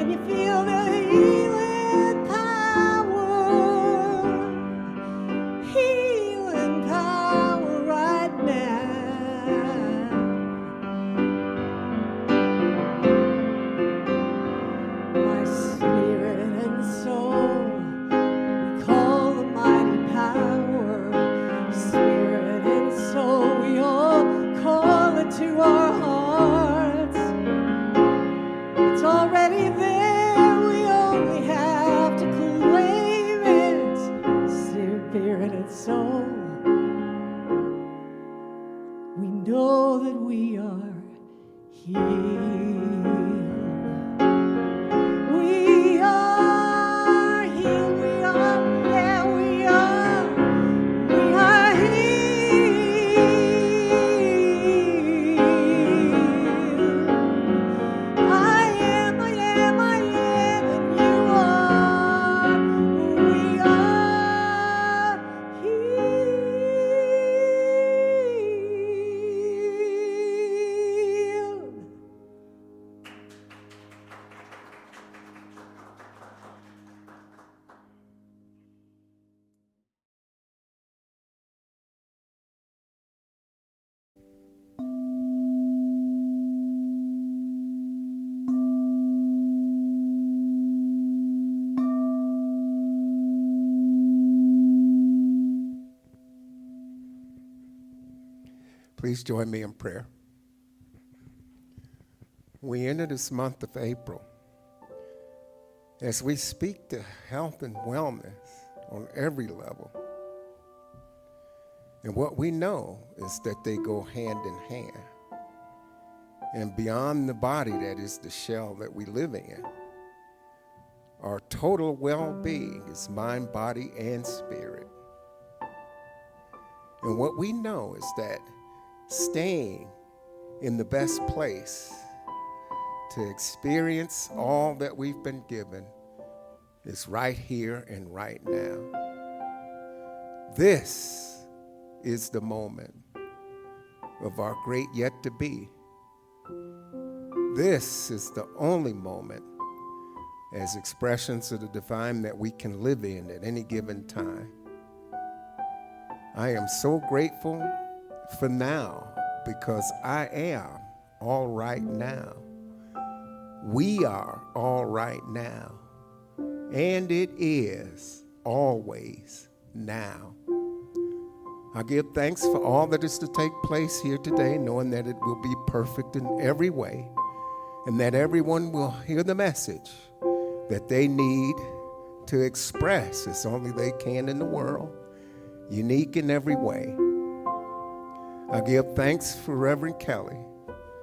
Can you feel the healing power? Healing power right now. My spirit and soul, we call the mighty power. Spirit and soul, we all call it to our hearts. It's already there, we only have to claim it. Spirit and soul, we know that we are healed. We are healed, we are, yeah, we are healed. I am, and you are. We are healed. Please join me in prayer. We enter this month of April as we speak to health and wellness on every level. And what we know is that they go hand in hand. And beyond the body, that is the shell that we live in, our total well-being is mind, body, and spirit. And what we know is that staying in the best place to experience all that we've been given is right here and right now. This is the moment of our great yet to be. This is the only moment as expressions of the divine that we can live in at any given time. I am so grateful for now because I am all right now. We are all right now. And it is always now. I give thanks for all that is to take place here today, knowing that it will be perfect in every way, and that everyone will hear the message that they need to express as only they can in the world, unique in every way. I give thanks for Reverend Kelly,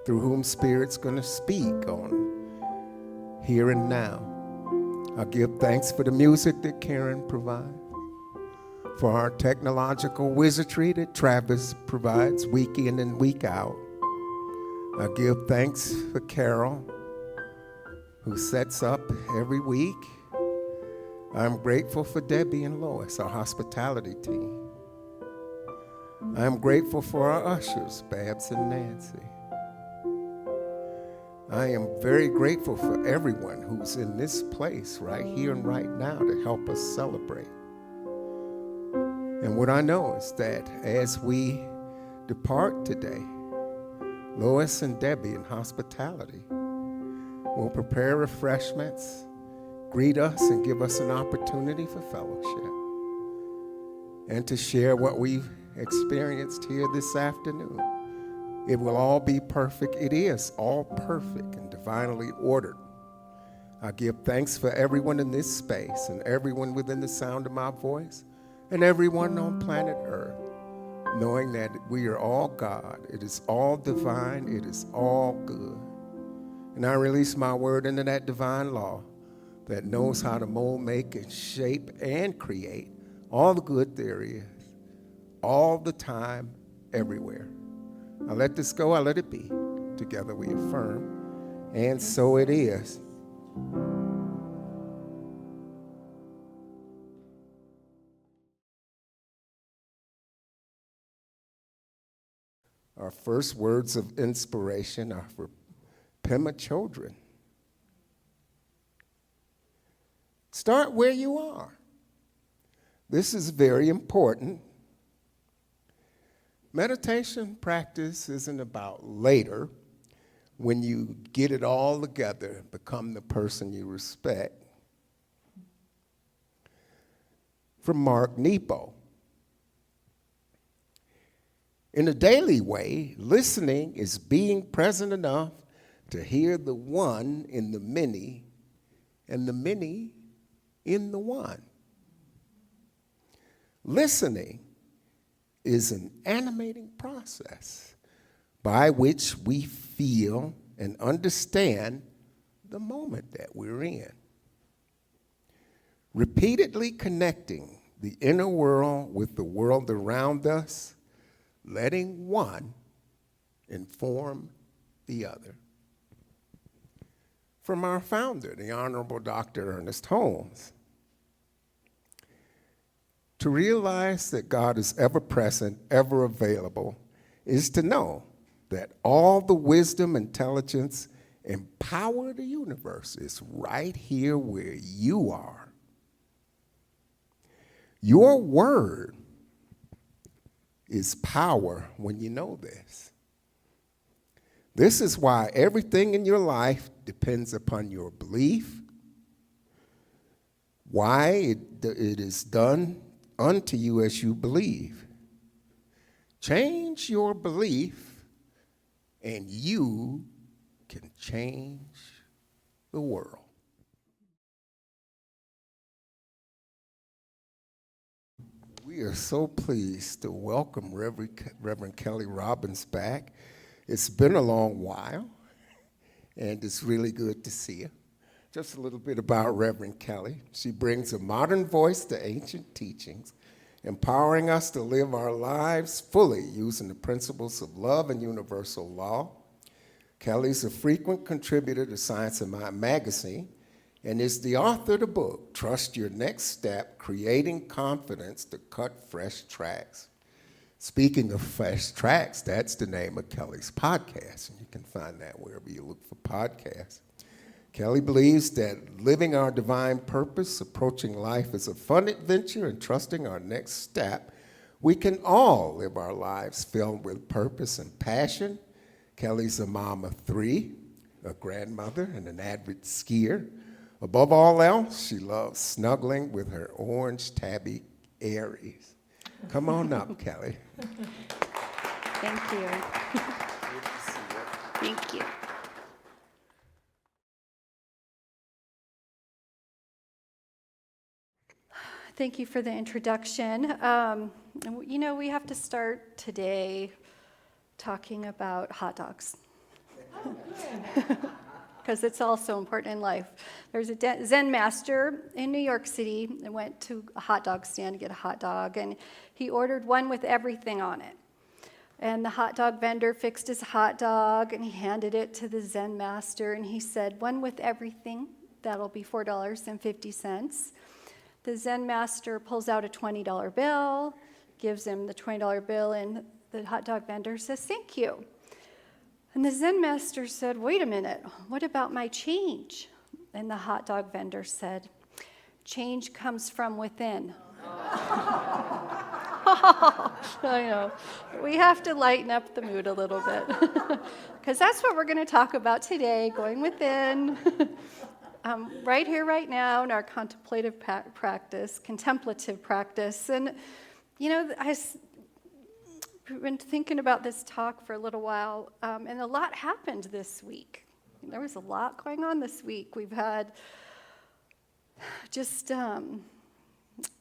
through whom Spirit's going to speak on here and now. I give thanks for the music that Karen provides, for our technological wizardry that Travis provides week in and week out. I give thanks for Carol, who sets up every week. I'm grateful for Debbie and Lois, our hospitality team. I'm grateful for our ushers, Babs and Nancy. I am very grateful for everyone who's in this place right here and right now to help us celebrate. And what I know is that as we depart today, Lois and Debbie in hospitality will prepare refreshments, greet us, and give us an opportunity for fellowship and to share what we've experienced here this afternoon. It will all be perfect. It is all perfect and divinely ordered. I give thanks for everyone in this space and everyone within the sound of my voice and everyone on planet Earth, knowing that we are all God. It is all divine. It is all good. And I release my word into that divine law that knows how to mold, make, and shape and create all the good there is, all the time, everywhere. I let this go, I let it be. Together we affirm, and so it is. Our first words of inspiration are for Pema children. Start where you are. This is very important. Meditation practice isn't about later, when you get it all together, become the person you respect. From Mark Nepo. In a daily way, listening is being present enough to hear the one in the many and the many in the one. Listening is an animating process by which we feel and understand the moment that we're in. Repeatedly connecting the inner world with the world around us, letting one inform the other. From our founder, the Honorable Dr. Ernest Holmes. To realize that God is ever present, ever available, is to know that all the wisdom, intelligence, and power of the universe is right here where you are. Your word is power when you know this. This is why everything in your life depends upon your belief, why it is done unto you as you believe. Change your belief, and you can change the world. We are so pleased to welcome Reverend Kelly Robbins back. It's been a long while, and it's really good to see you. Just a little bit about Reverend Kelly. She brings a modern voice to ancient teachings, empowering us to live our lives fully using the principles of love and universal law. Kelly's a frequent contributor to Science and Mind magazine and is the author of the book, Trust Your Next Step, Creating Confidence to Cut Fresh Tracks. Speaking of fresh tracks, that's the name of Kelly's podcast, and you can find that wherever you look for podcasts. Kelly believes that living our divine purpose, approaching life as a fun adventure, and trusting our next step, we can all live our lives filled with purpose and passion. Kelly's a mom of 3, a grandmother, and an avid skier. Above all else, she loves snuggling with her orange tabby Aries. Come on up, Kelly. Thank you. Thank you. Thank you for the introduction. We have to start today talking about hot dogs. Because it's all so important in life. There's a Zen master in New York City that went to a hot dog stand to get a hot dog, and he ordered one with everything on it. And the hot dog vendor fixed his hot dog, and he handed it to the Zen master, and he said, "One with everything, that'll be $4.50. The Zen master pulls out a $20 bill, gives him the $20 bill, and the hot dog vendor says, "Thank you." And the Zen master said, "Wait a minute, what about my change?" And the hot dog vendor said, "Change comes from within." I know. We have to lighten up the mood a little bit. Because that's what we're going to talk about today, going within. Right here, right now, in our contemplative practice, contemplative practice. And, I've been thinking about this talk for a little while, and a lot happened this week. There was a lot going on this week. We've had just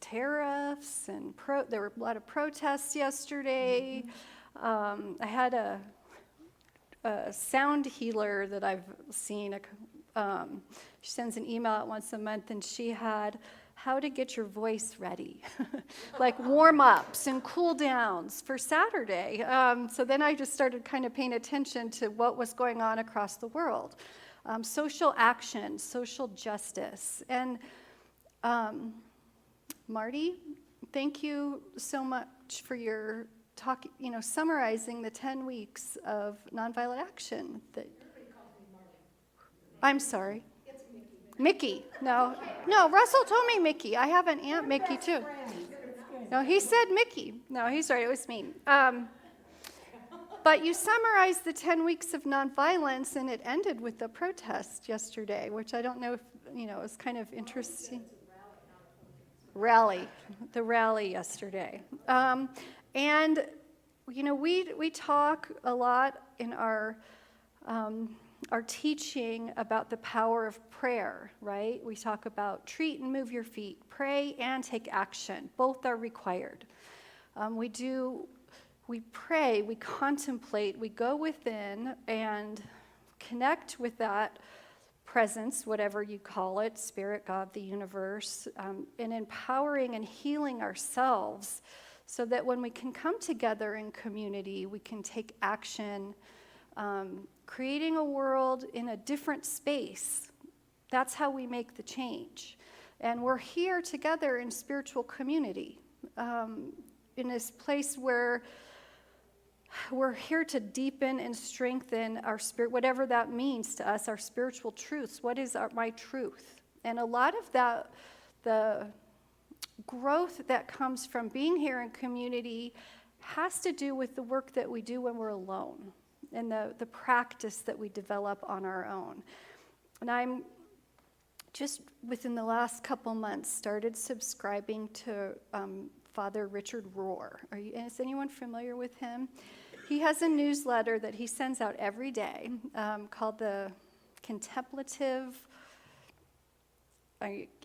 tariffs, and there were a lot of protests yesterday. I had a sound healer that I've seen. She sends an email out once a month, and she had how to get your voice ready, like warm-ups and cool-downs for Saturday. So then I just started kind of paying attention to what was going on across the world. Social action, social justice. And Marty, thank you so much for your talk, summarizing the 10 weeks of nonviolent action. Everybody calls me Marty. I'm sorry. It's Mickey. Mickey. No, No, Russell told me Mickey. I have an Aunt Mickey too. No, he said Mickey. No, he's right. It was me. But you summarized the 10 weeks of nonviolence, and it ended with the protest yesterday, which I don't know if, it was kind of interesting. The rally yesterday. And, we talk a lot in our teaching about the power of prayer, right? We talk about treat and move your feet, pray and take action. Both are required. We pray, we contemplate, we go within and connect with that presence, whatever you call it, spirit, God, the universe, and empowering and healing ourselves so that when we can come together in community, we can take action, creating a world in a different space. That's how we make the change. And we're here together in spiritual community, in this place where we're here to deepen and strengthen our spirit, whatever that means to us, our spiritual truths. What is my truth? And a lot of that, the growth that comes from being here in community has to do with the work that we do when we're alone and the practice that we develop on our own. And I'm just within the last couple months started subscribing to Father Richard Rohr. Is anyone familiar with him? He has a newsletter that he sends out every day called the Contemplative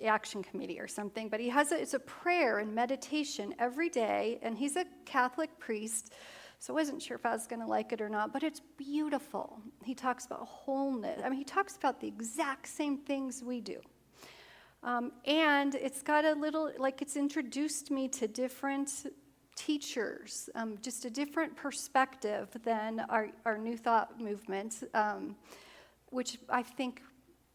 Action Committee or something. But it's a prayer and meditation every day, and he's a Catholic priest, so I wasn't sure if I was going to like it or not, but it's beautiful. He talks about wholeness. He talks about the exact same things we do. And it's got a little, it's introduced me to different teachers, just a different perspective than our New Thought movement, which I think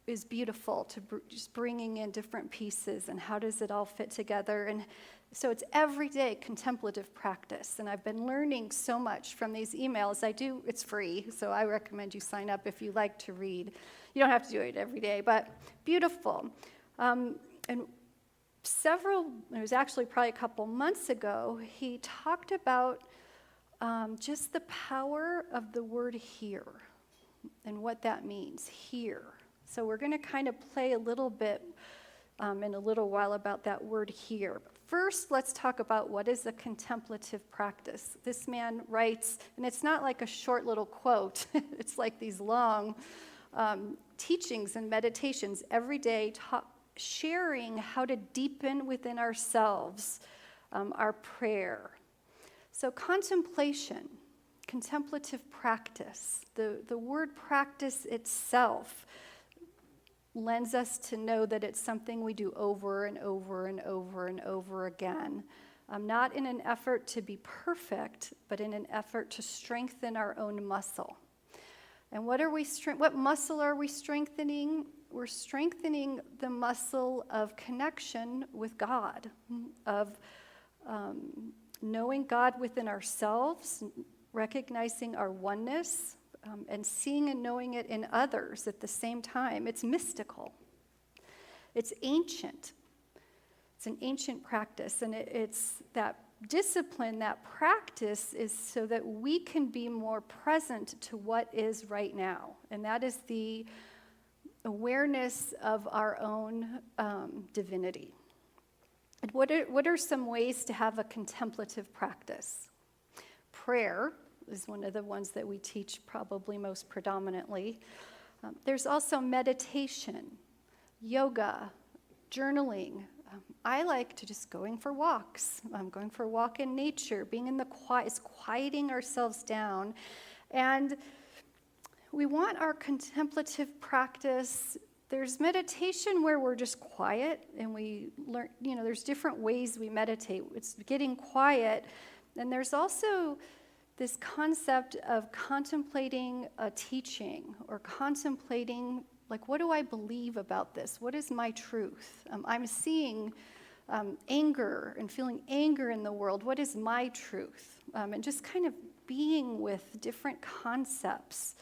is beautiful, just bringing in different pieces and how does it all fit together. And so it's everyday contemplative practice, and I've been learning so much from these emails. It's free, so I recommend you sign up if you like to read. You don't have to do it every day, but beautiful. And it was actually probably a couple months ago, he talked about just the power of the word hear and what that means, hear. So we're going to kind of play a little bit in a little while about that word hear. First, let's talk about what is a contemplative practice. This man writes, and it's not like a short little quote, it's like these long teachings and meditations every day, sharing how to deepen within ourselves our prayer. So contemplation, contemplative practice, the word practice itself lends us to know that it's something we do over and over and over and over again, not in an effort to be perfect, but in an effort to strengthen our own muscle. And what muscle are we strengthening? We're strengthening the muscle of connection with God, of knowing God within ourselves, recognizing our oneness, and seeing and knowing it in others at the same time. It's mystical. It's ancient. It's an ancient practice, and it's that discipline, that practice is so that we can be more present to what is right now, and that is the awareness of our own divinity. And what are some ways to have a contemplative practice? Prayer is one of the ones that we teach probably most predominantly. There's also meditation, yoga, journaling. I like to just going for walks. Going for a walk in nature, being in the quiet, is quieting ourselves down. And we want our contemplative practice. There's meditation where we're just quiet and we learn, there's different ways we meditate. It's getting quiet. And there's also this concept of contemplating a teaching or contemplating, what do I believe about this? What is my truth? I'm seeing anger and feeling anger in the world. What is my truth? And just kind of being with different concepts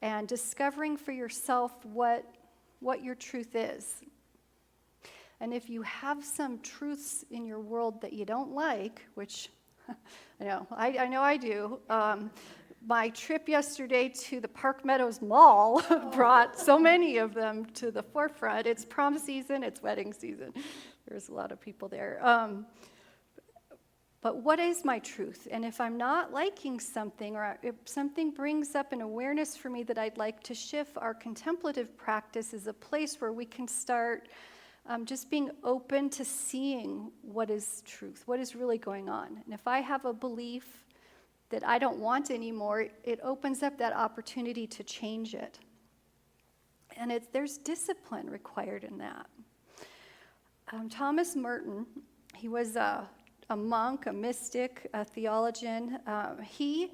and discovering for yourself what your truth is. And if you have some truths in your world that you don't like, which I know I do, my trip yesterday to the Park Meadows Mall brought so many of them to the forefront. It's prom season, it's wedding season. There's a lot of people there. But what is my truth? And if I'm not liking something, or if something brings up an awareness for me that I'd like to shift, our contemplative practice is a place where we can start just being open to seeing what is truth, what is really going on. And if I have a belief that I don't want anymore, it opens up that opportunity to change it. And there's discipline required in that. Thomas Merton, he was a monk, a mystic, a theologian. He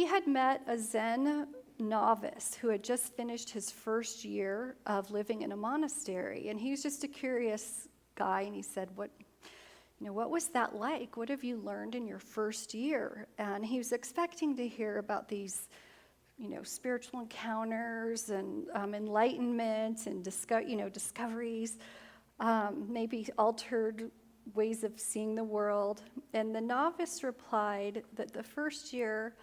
had met a Zen novice who had just finished his first year of living in a monastery. And he was just a curious guy, and he said, what was that like? What have you learned in your first year? And he was expecting to hear about these, spiritual encounters and enlightenment and discoveries, maybe altered ways of seeing the world. And the novice replied that the first year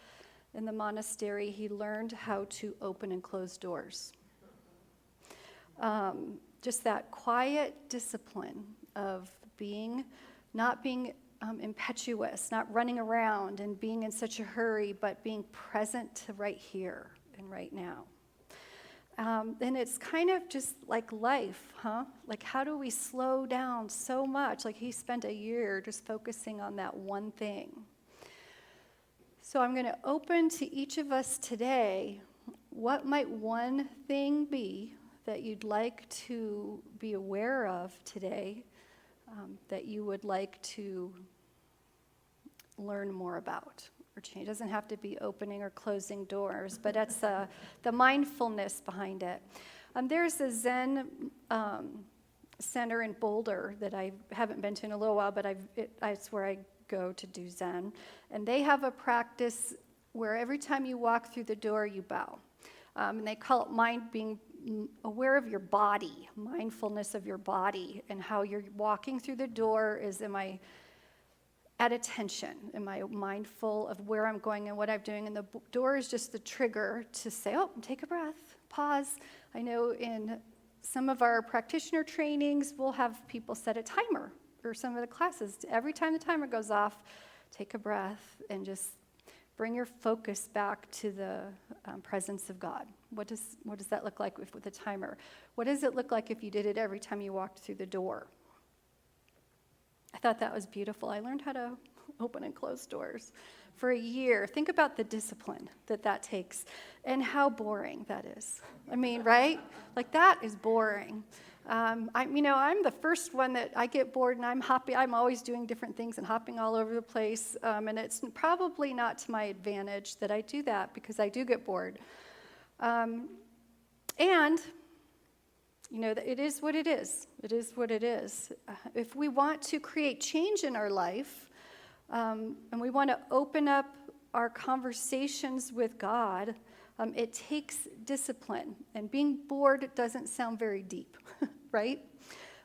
in the monastery, he learned how to open and close doors. Just that quiet discipline of not being impetuous, not running around and being in such a hurry, but being present to right here and right now. And it's kind of just like life, huh? Like, how do we slow down so much? Like, he spent a year just focusing on that one thing. So I'm going to open to each of us today, what might one thing be that you'd like to be aware of today, that you would like to learn more about? Change. It doesn't have to be opening or closing doors, but that's the mindfulness behind it. There's a Zen center in Boulder that I haven't been to in a little while, but it's where I go to do Zen. And they have a practice where every time you walk through the door, you bow. And they call it being aware of your body, mindfulness of your body, and how you're walking through the door am I at attention? Am I mindful of where I'm going and what I'm doing? And the door is just the trigger to say, take a breath, pause. I know in some of our practitioner trainings, we'll have people set a timer, or some of the classes. Every time the timer goes off, take a breath and just bring your focus back to the presence of God. What does that look like with a timer? What does it look like if you did it every time you walked through the door? I thought that was beautiful. I learned how to open and close doors for a year. Think about the discipline that takes and how boring that is. I mean, right? Like, that is boring. I'm the first one that I get bored and I'm hopping. I'm always doing different things and hopping all over the place. And it's probably not to my advantage that I do that, because I do get bored. It is what it is. It is what it is. If we want to create change in our life, and we want to open up our conversations with God, it takes discipline. And being bored doesn't sound very deep, right?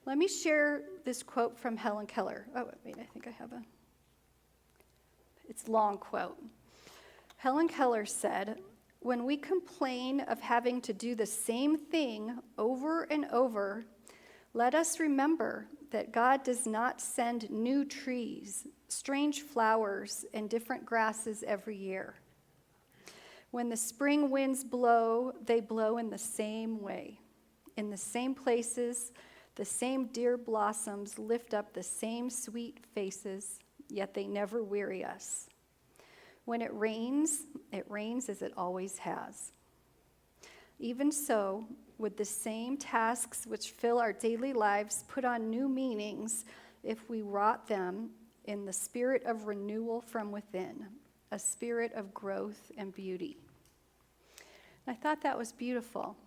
Let me share this quote from Helen Keller. I think I have it's a long quote. Helen Keller said, "When we complain of having to do the same thing over and over, let us remember that God does not send new trees, strange flowers, and different grasses every year. When the spring winds blow, they blow in the same way. In the same places, the same dear blossoms lift up the same sweet faces, yet they never weary us. When it rains as it always has. Even so, would the same tasks which fill our daily lives put on new meanings if we wrought them in the spirit of renewal from within, a spirit of growth and beauty?" And I thought that was beautiful.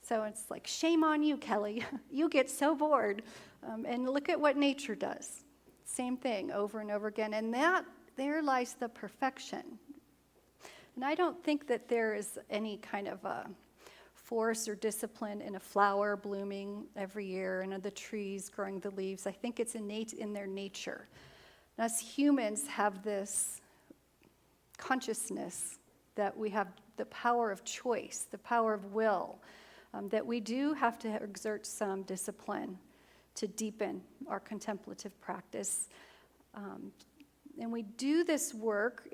So it's like, shame on you, Kelly. You get so bored. And look at what nature does. Same thing over and over again. And there lies the perfection. And I don't think that there is any kind of a force or discipline in a flower blooming every year and of the trees growing the leaves. I think it's innate in their nature. And us humans have this consciousness that we have the power of choice, the power of will, that we do have to exert some discipline to deepen our contemplative practice. And we do this work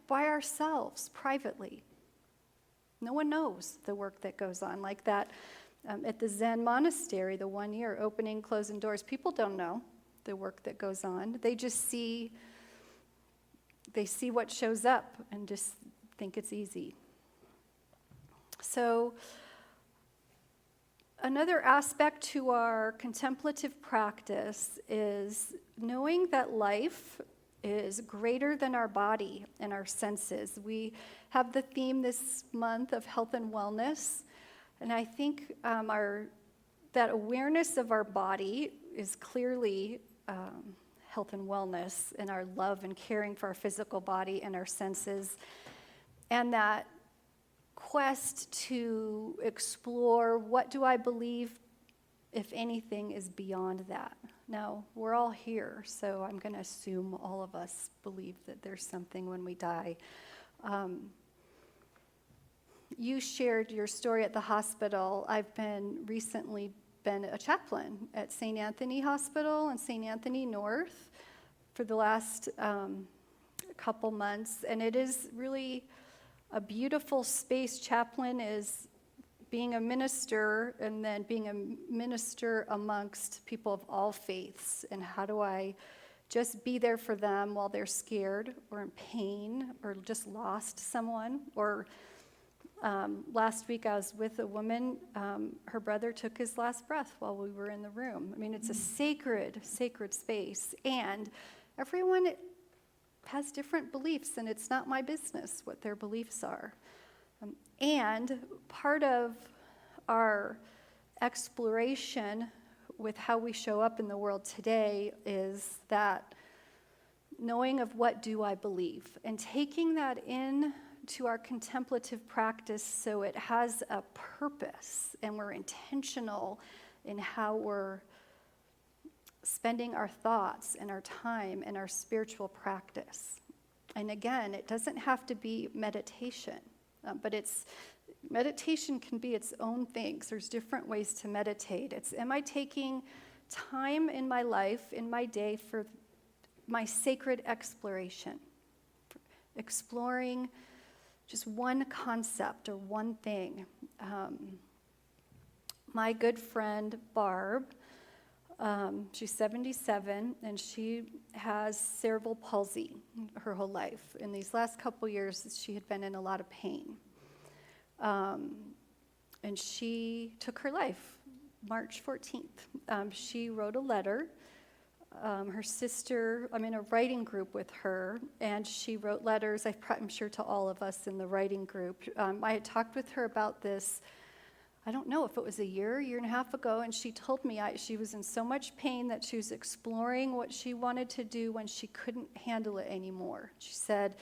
by ourselves, privately. No one knows the work that goes on. Like that at the Zen monastery, the 1 year opening, closing doors, people don't know the work that goes on. They just see what shows up and just think it's easy. So another aspect to our contemplative practice is knowing that life is greater than our body and our senses. We have the theme this month of health and wellness, and I think that awareness of our body is clearly health and wellness, and our love and caring for our physical body and our senses, and that quest to explore what do I believe, if anything, is beyond that. Now, we're all here, so I'm going to assume all of us believe that there's something when we die. You shared your story at the hospital. I've recently been a chaplain at St. Anthony Hospital and St. Anthony North for the last couple months, and it is really a beautiful space. Chaplain is being a minister, and then being a minister amongst people of all faiths. And how do I just be there for them while they're scared or in pain or just lost someone? Or last week I was with a woman, her brother took his last breath while we were in the room. I mean, it's a sacred space. And everyone has different beliefs, and it's not my business what their beliefs are. And part of our exploration with how we show up in the world today is that knowing of what do I believe, and taking that into our contemplative practice so it has a purpose and we're intentional in how we're spending our thoughts and our time and our spiritual practice. And again, it doesn't have to be meditation. But meditation can be its own things. There's different ways to meditate. Am I taking time in my life, in my day, for my sacred exploration? Exploring just one concept or one thing. My good friend, Barb, she's 77, and she has cerebral palsy her whole life. In these last couple years, she had been in a lot of pain. And she took her life March 14th. She wrote a letter. Her sister, I'm in a writing group with her, and she wrote letters, I'm sure, to all of us in the writing group. I had talked with her about this, I don't know if it was a year and a half ago, and she told me she was in so much pain that she was exploring what she wanted to do when she couldn't handle it anymore. She said,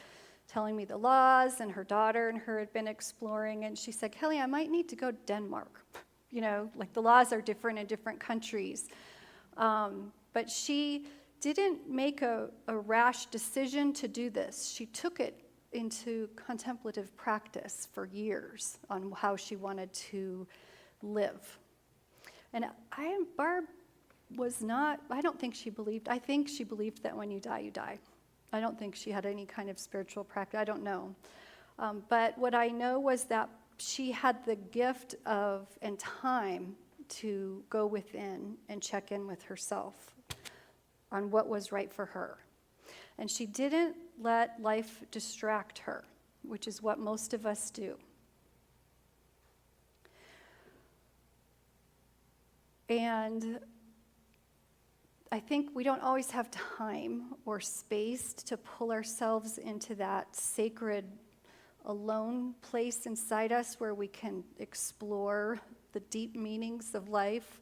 telling me the laws, and her daughter and her had been exploring, and she said, Kelly, I might need to go to Denmark. Like the laws are different in different countries. But she didn't make a rash decision to do this. She took it into contemplative practice for years on how she wanted to live. And Barb was not, I don't think she believed, I think she believed that when you die, you die. I don't think she had any kind of spiritual practice, I don't know. But what I know was that she had the gift of and time to go within and check in with herself on what was right for her. And she didn't let life distract her, which is what most of us do. And I think we don't always have time or space to pull ourselves into that sacred, alone place inside us where we can explore the deep meanings of life.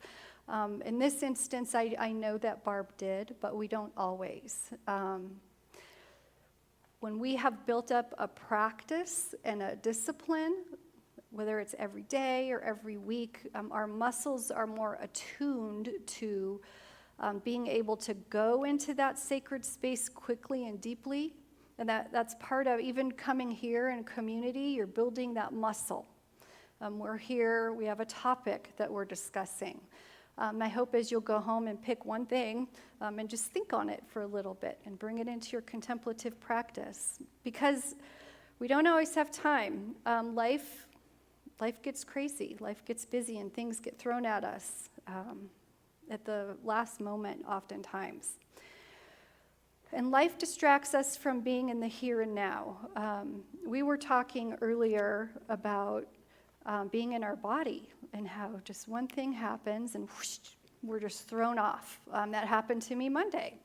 In this instance, I know that Barb did, but we don't always. When we have built up a practice and a discipline whether it's every day or every week, our muscles are more attuned to being able to go into that sacred space quickly and deeply. And that's part of even coming here in community, you're building that muscle. We're here, we have a topic that we're discussing. My hope is you'll go home and pick one thing and just think on it for a little bit and bring it into your contemplative practice. Because we don't always have time. Life gets crazy, life gets busy, and things get thrown at us at the last moment oftentimes. And life distracts us from being in the here and now. We were talking earlier about being in our body and how just one thing happens and whoosh, we're just thrown off. That happened to me Monday.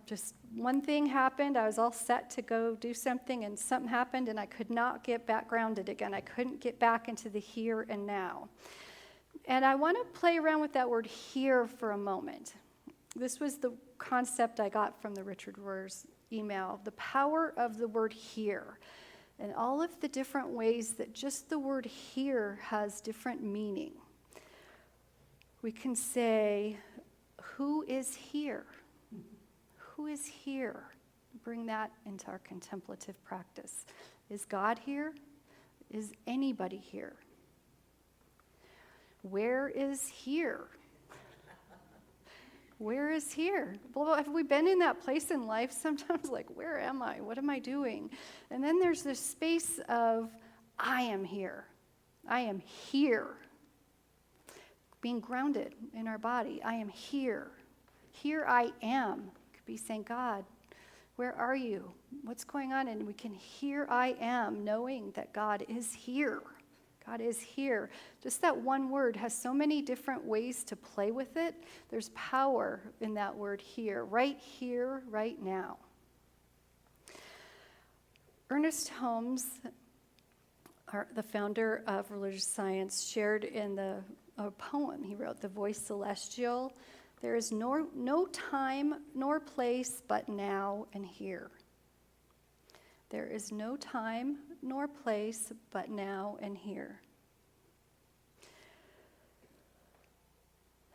Just one thing happened. I was all set to go do something, and something happened, and I could not get back grounded again. I couldn't get back into the here and now. And I want to play around with that word here for a moment. This was the concept I got from the Richard Rohr's email, the power of the word here, and all of the different ways that just the word here has different meaning. We can say, who is here? Who is here? Bring that into our contemplative practice. Is God here? Is anybody here? Where is here? Where is here? Well, have we been in that place in life sometimes, like, where am I? What am I doing? And then there's this space of, I am here. I am here. Being grounded in our body. I am here. Here I am. Could be saying, God, where are you? What's going on? And we can hear I am, knowing that God is here. God is here. Just that one word has so many different ways to play with it. There's power in that word here, right now. Ernest Holmes, the founder of religious science, shared in a poem he wrote, The Voice Celestial, there is no time nor place but now and here. There is no time nor place but now and here.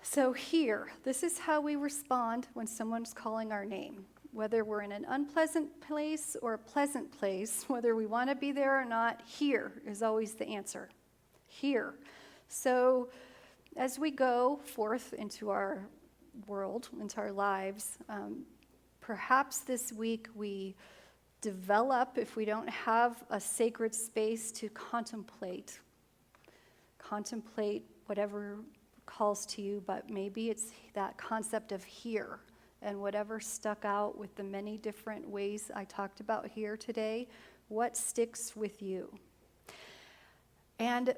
So here, this is how we respond when someone's calling our name. Whether we're in an unpleasant place or a pleasant place, whether we want to be there or not, here is always the answer. Here. So as we go forth into our world, into our lives, perhaps this week we develop, if we don't have a sacred space to contemplate whatever calls to you, but maybe it's that concept of here, and whatever stuck out with the many different ways I talked about here today, what sticks with you? And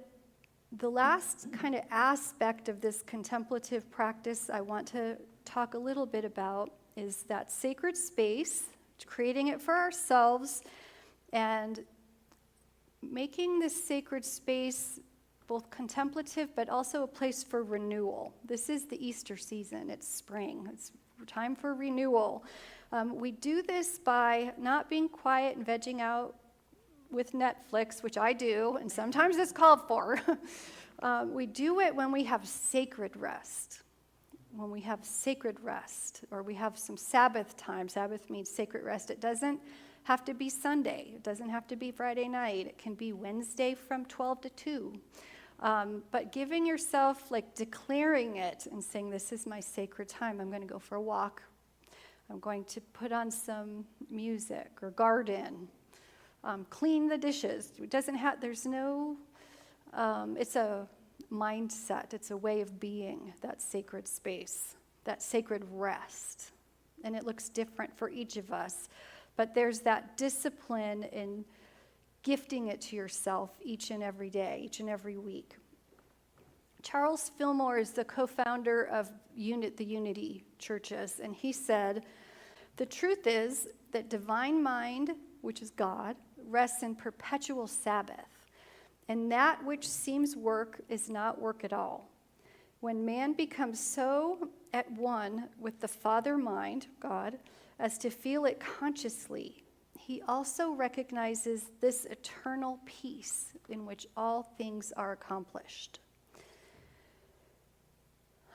the last kind of aspect of this contemplative practice I want to talk a little bit about is that sacred space, creating it for ourselves, and making this sacred space both contemplative but also a place for renewal. This is the Easter season. It's spring. It's time for renewal. We do this by not being quiet and vegging out with Netflix, which I do, and sometimes it's called for. We do it when we have sacred rest. When we have sacred rest, or we have some Sabbath time. Sabbath means sacred rest. It doesn't have to be Sunday. It doesn't have to be Friday night. It can be Wednesday from 12 to 2. But giving yourself, like declaring it and saying, this is my sacred time. I'm going to go for a walk. I'm going to put on some music or garden. Clean the dishes. It doesn't have, there's no, it's a mindset. It's a way of being, that sacred space, that sacred rest. And it looks different for each of us. But there's that discipline in gifting it to yourself each and every day, each and every week. Charles Fillmore is the co-founder of the Unity Churches, and he said, the truth is that divine mind, which is God, rests in perpetual Sabbath. And that which seems work is not work at all. When man becomes so at one with the Father mind, God, as to feel it consciously, he also recognizes this eternal peace in which all things are accomplished.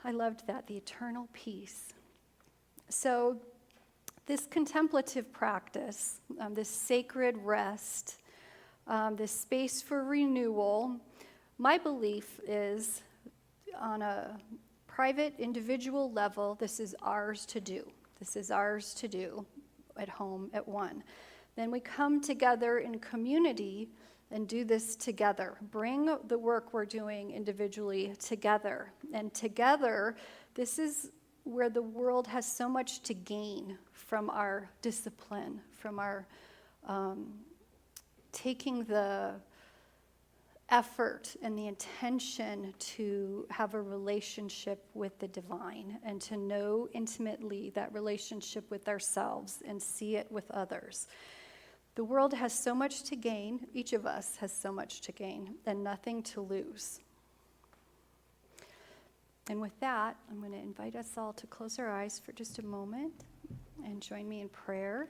I loved that, the eternal peace. So this contemplative practice, this sacred rest, this space for renewal, my belief is on a private, individual level, this is ours to do. This is ours to do at home at one. Then we come together in community and do this together. Bring the work we're doing individually together. And together, this is where the world has so much to gain from our discipline, from our taking the effort and the intention to have a relationship with the divine and to know intimately that relationship with ourselves and see it with others. The world has so much to gain, each of us has so much to gain, and nothing to lose. And with that, I'm going to invite us all to close our eyes for just a moment and join me in prayer.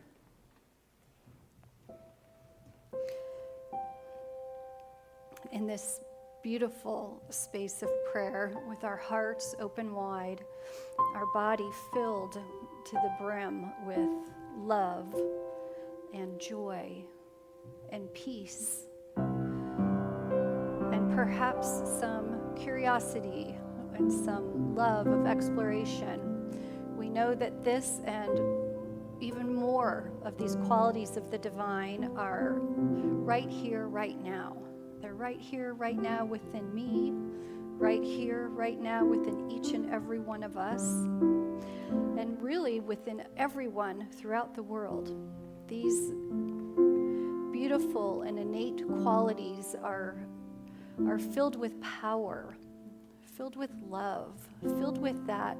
In this beautiful space of prayer, with our hearts open wide, our body filled to the brim with love and joy and peace, and perhaps some curiosity and some love of exploration. We know that this and even more of these qualities of the divine are right here, right now. They're right here, right now within me, right here, right now within each and every one of us, and really within everyone throughout the world. These beautiful and innate qualities are filled with power, filled with love, filled with that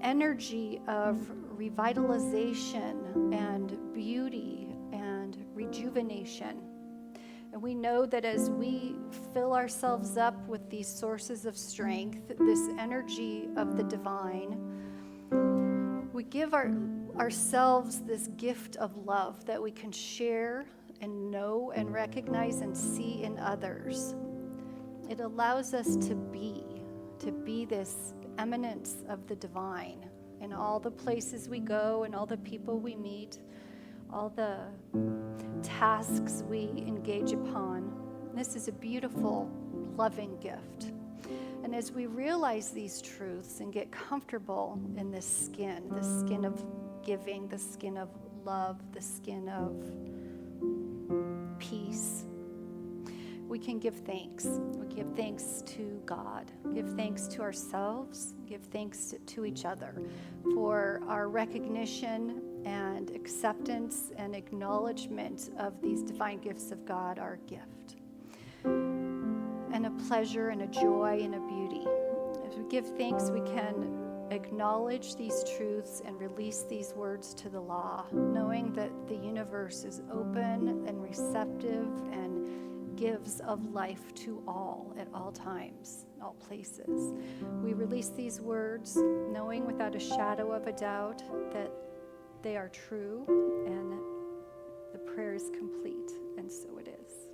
energy of revitalization and beauty and rejuvenation. And we know that as we fill ourselves up with these sources of strength, this energy of the divine, we give ourselves this gift of love that we can share and know and recognize and see in others. It allows us to be this eminence of the divine in all the places we go and all the people we meet, all the tasks we engage upon. This is a beautiful, loving gift. And as we realize these truths and get comfortable in this skin of giving, the skin of love, the skin of peace, we can give thanks. We give thanks to God, give thanks to ourselves, give thanks to each other for our recognition and acceptance and acknowledgement of these divine gifts of God, our gift. And a pleasure and a joy and a beauty. As we give thanks, we can acknowledge these truths and release these words to the law, knowing that the universe is open and receptive and gives of life to all at all times, all places. We release these words, knowing without a shadow of a doubt that they are true, and the prayer is complete, and so it is.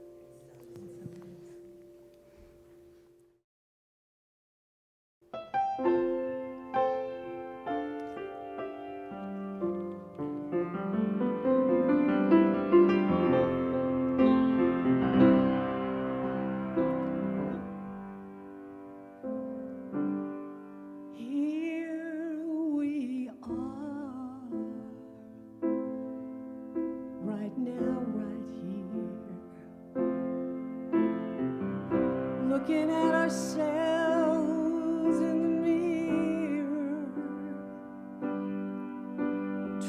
Looking at ourselves in the mirror,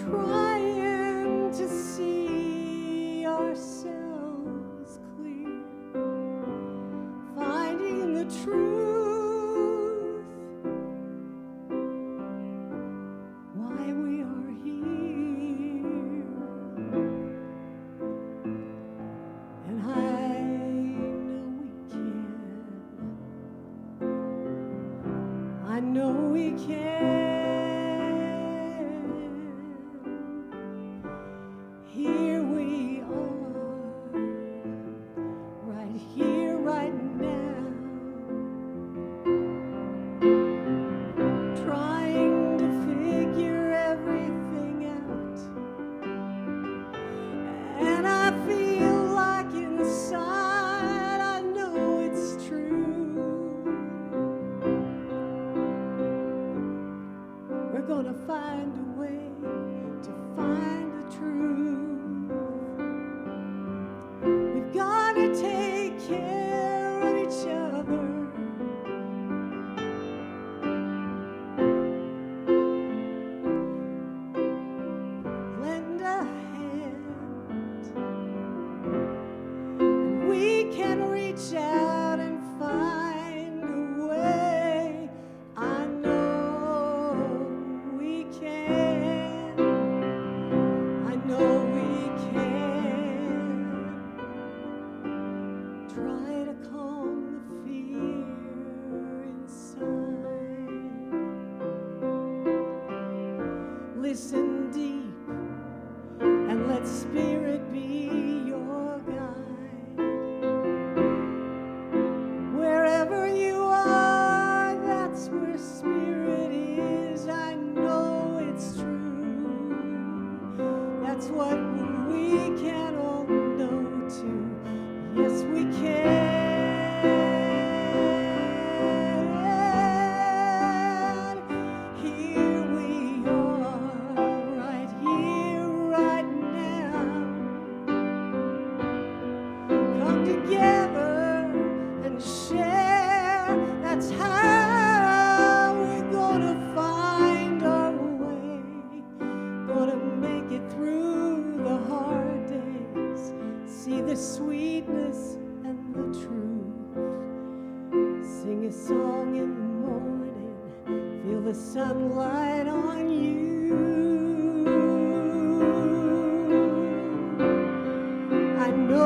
trying to see ourselves clear, finding the truth, why we are here. And I know we can hear gonna find a way to find the truth. We've gotta take care of each other. Lend a hand, and we can reach out and find a way. I know we can. I know we can. Try to calm the fear inside. Listen deep and let spirit be your guide. Wherever you are, that's where spirit is. I know it's true. That's what we can all know too. Yes, we can. Here we are, right here, right now. Come together and share. That's how we're gonna find our way. Gonna make it through the hard days. See the sweetness and the truth. Sing a song in the morning. Feel the sunlight on you. I know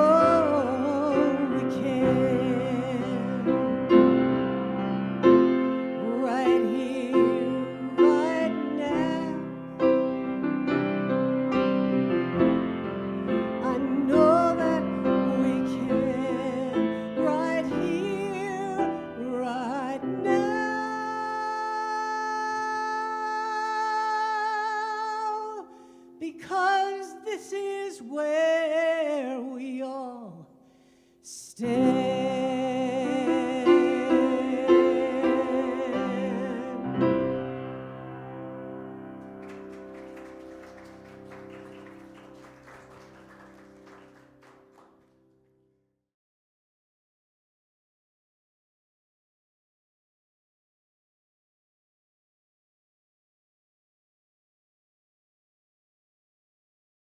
we can. Right here, right now. I know that we can. Right here, right now. Because this is where